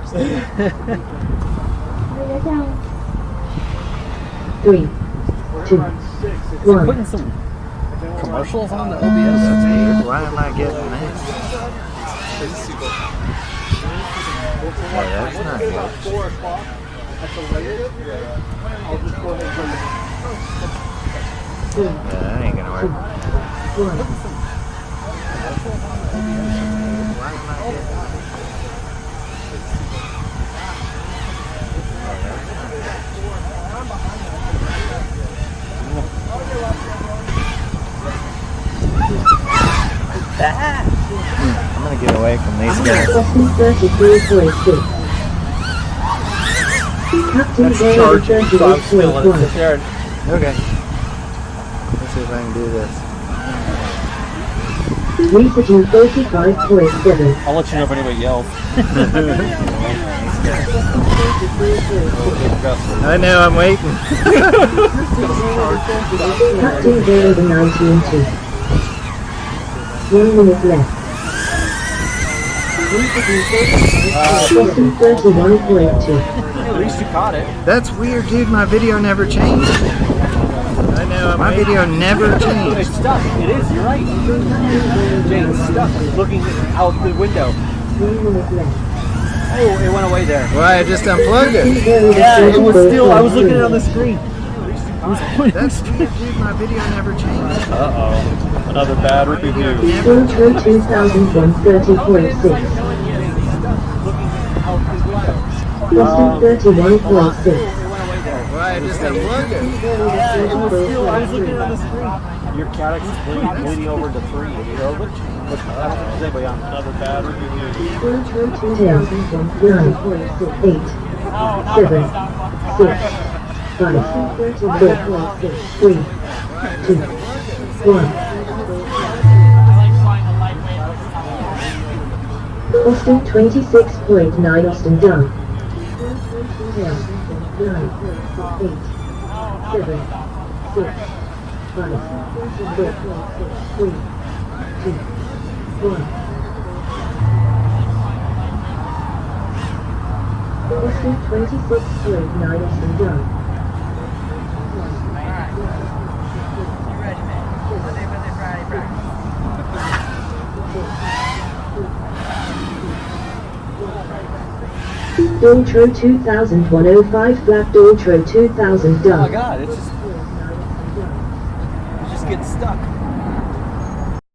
3, 2, 1. Putting some commercials on the OBS. That's weird. Why am I getting this? Yeah, that's not good. Yeah, that ain't gonna work. I'm gonna get away from these guys. That's charging, so I'm still in it there. Okay. Let's see if I can do this. Reaching 35.7. I'll let you know if anybody yells. I know, I'm waiting. Captain 0 to 19.2. 1 minute left. Crossing 31.2. At least you caught it. That's weird, dude. My video never changed. I know, my video never It's changed. stuck. It is, you're right. Jane's stuck. He's looking out the window. 1 minute left. Oh, it went away there. Why, I just unplugged it. Yeah, it was still, I was looking at it on the screen. That's weird, dude. My video never changed. Uh-oh. Another bad review. Intro 2030.6. Crossing 31.6. Why, I just unplugged it. Yeah, it was still, I was looking at it on the screen. Your calyx is bleeding over to 3. I don't think there's anybody on. Another bad review. Intro 2009.8. 7. 6. 5. 4. 3. 2. 1. Austin 26.9. Austin done. 10, 9, 8, 7, 6, 5, 4, 3, 2, 1. Austin 26.9. Austin done. Daltro 2105 flat Daltro 2000 done. Oh my god, it's just getting stuck.